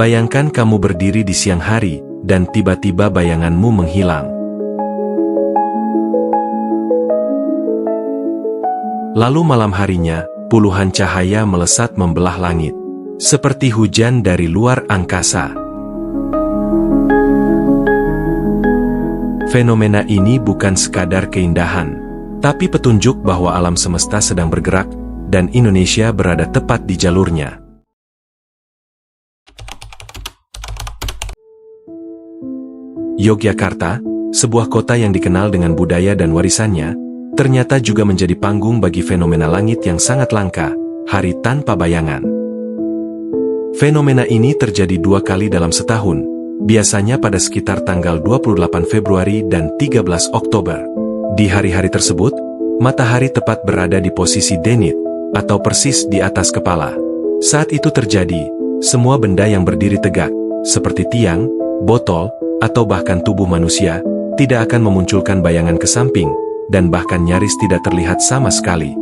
Bayangkan kamu berdiri di siang hari, dan tiba-tiba bayanganmu menghilang. Lalu malam harinya, puluhan cahaya melesat membelah langit, seperti hujan dari luar angkasa. Fenomena ini bukan sekadar keindahan, tapi petunjuk bahwa alam semesta sedang bergerak, dan Indonesia berada tepat di jalurnya. Yogyakarta, sebuah kota yang dikenal dengan budaya dan warisannya, ternyata juga menjadi panggung bagi fenomena langit yang sangat langka, hari tanpa bayangan. Fenomena ini terjadi 2 kali dalam setahun, biasanya pada sekitar tanggal 28 Februari dan 13 Oktober. Di hari-hari tersebut, matahari tepat berada di posisi denit, atau persis di atas kepala. Saat itu terjadi, semua benda yang berdiri tegak, seperti tiang, botol, atau bahkan tubuh manusia, tidak akan memunculkan bayangan ke samping, dan bahkan nyaris tidak terlihat sama sekali.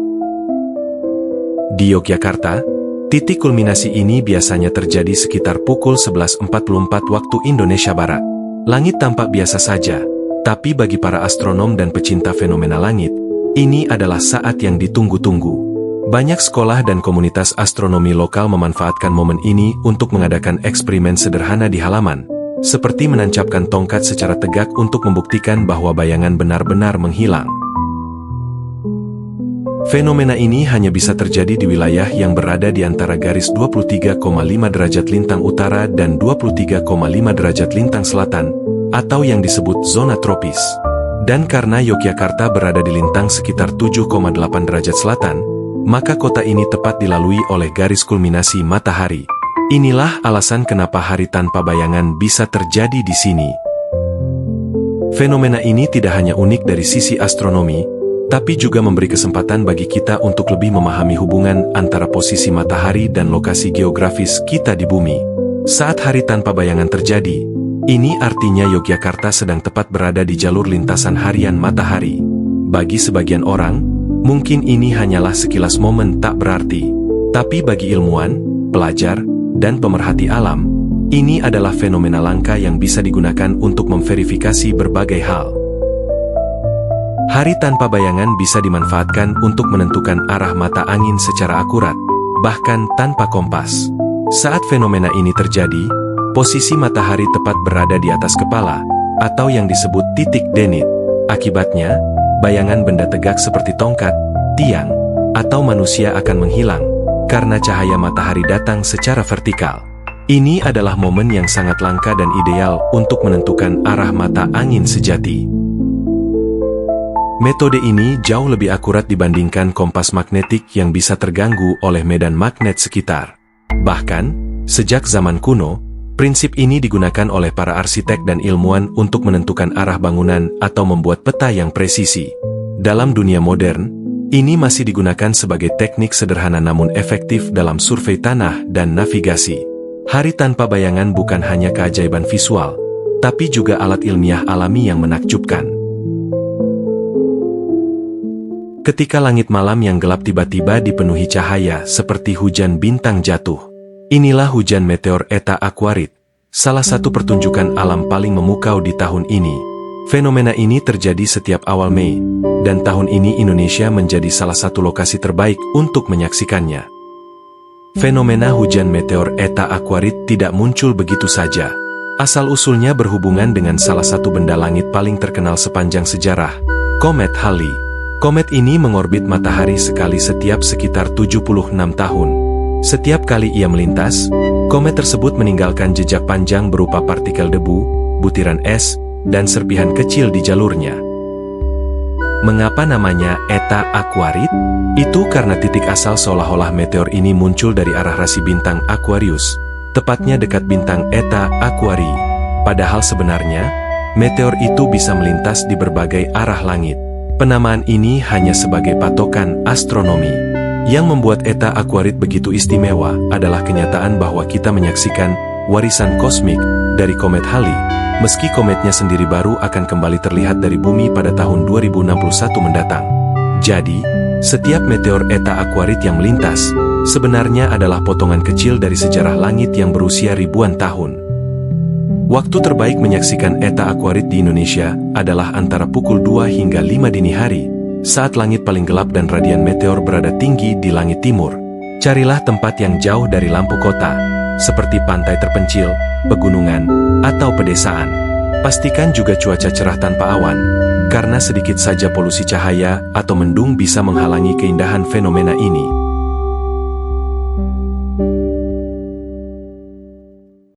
Di Yogyakarta, titik kulminasi ini biasanya terjadi sekitar pukul 11.44 waktu Indonesia Barat. Langit tampak biasa saja, tapi bagi para astronom dan pecinta fenomena langit, ini adalah saat yang ditunggu-tunggu. Banyak sekolah dan komunitas astronomi lokal memanfaatkan momen ini untuk mengadakan eksperimen sederhana di halaman, seperti menancapkan tongkat secara tegak untuk membuktikan bahwa bayangan benar-benar menghilang. Fenomena ini hanya bisa terjadi di wilayah yang berada di antara garis 23,5 derajat lintang utara dan 23,5 derajat lintang selatan, atau yang disebut zona tropis. Dan karena Yogyakarta berada di lintang sekitar 7,8 derajat selatan, maka kota ini tepat dilalui oleh garis kulminasi matahari. Inilah alasan kenapa hari tanpa bayangan bisa terjadi di sini. Fenomena ini tidak hanya unik dari sisi astronomi, tapi juga memberi kesempatan bagi kita untuk lebih memahami hubungan antara posisi matahari dan lokasi geografis kita di bumi. Saat hari tanpa bayangan terjadi, ini artinya Yogyakarta sedang tepat berada di jalur lintasan harian matahari. Bagi sebagian orang, mungkin ini hanyalah sekilas momen tak berarti. Tapi bagi ilmuwan, pelajar, dan pemerhati alam, ini adalah fenomena langka yang bisa digunakan untuk memverifikasi berbagai hal. Hari tanpa bayangan bisa dimanfaatkan untuk menentukan arah mata angin secara akurat, bahkan tanpa kompas. Saat fenomena ini terjadi, posisi matahari tepat berada di atas kepala, atau yang disebut titik zenit. Akibatnya, bayangan benda tegak seperti tongkat, tiang, atau manusia akan menghilang, karena cahaya matahari datang secara vertikal. Ini adalah momen yang sangat langka dan ideal untuk menentukan arah mata angin sejati. Metode ini jauh lebih akurat dibandingkan kompas magnetik yang bisa terganggu oleh medan magnet sekitar. Bahkan, sejak zaman kuno, prinsip ini digunakan oleh para arsitek dan ilmuwan untuk menentukan arah bangunan atau membuat peta yang presisi. Dalam dunia modern, ini masih digunakan sebagai teknik sederhana namun efektif dalam survei tanah dan navigasi. Hari tanpa bayangan bukan hanya keajaiban visual, tapi juga alat ilmiah alami yang menakjubkan. Ketika langit malam yang gelap tiba-tiba dipenuhi cahaya seperti hujan bintang jatuh. Inilah hujan meteor Eta Aquarid, salah satu pertunjukan alam paling memukau di tahun ini. Fenomena ini terjadi setiap awal Mei, dan tahun ini Indonesia menjadi salah satu lokasi terbaik untuk menyaksikannya. Fenomena hujan meteor Eta Aquarid tidak muncul begitu saja. Asal-usulnya berhubungan dengan salah satu benda langit paling terkenal sepanjang sejarah, Komet Halley. Komet ini mengorbit matahari sekali setiap sekitar 76 tahun. Setiap kali ia melintas, komet tersebut meninggalkan jejak panjang berupa partikel debu, butiran es, dan serpihan kecil di jalurnya. Mengapa namanya Eta Aquarid? Itu karena titik asal seolah-olah meteor ini muncul dari arah rasi bintang Aquarius, tepatnya dekat bintang Eta Aquarii. Padahal sebenarnya, meteor itu bisa melintas di berbagai arah langit. Penamaan ini hanya sebagai patokan astronomi. Yang membuat Eta Aquarid begitu istimewa adalah kenyataan bahwa kita menyaksikan warisan kosmik dari komet Halley, meski kometnya sendiri baru akan kembali terlihat dari bumi pada tahun 2061 mendatang. Jadi, setiap meteor Eta Aquarid yang melintas, sebenarnya adalah potongan kecil dari sejarah langit yang berusia ribuan tahun. Waktu terbaik menyaksikan Eta Aquarid di Indonesia adalah antara pukul 2 hingga 5 dini hari, saat langit paling gelap dan radian meteor berada tinggi di langit timur. Carilah tempat yang jauh dari lampu kota, seperti pantai terpencil, pegunungan, atau pedesaan. Pastikan juga cuaca cerah tanpa awan, karena sedikit saja polusi cahaya atau mendung bisa menghalangi keindahan fenomena ini.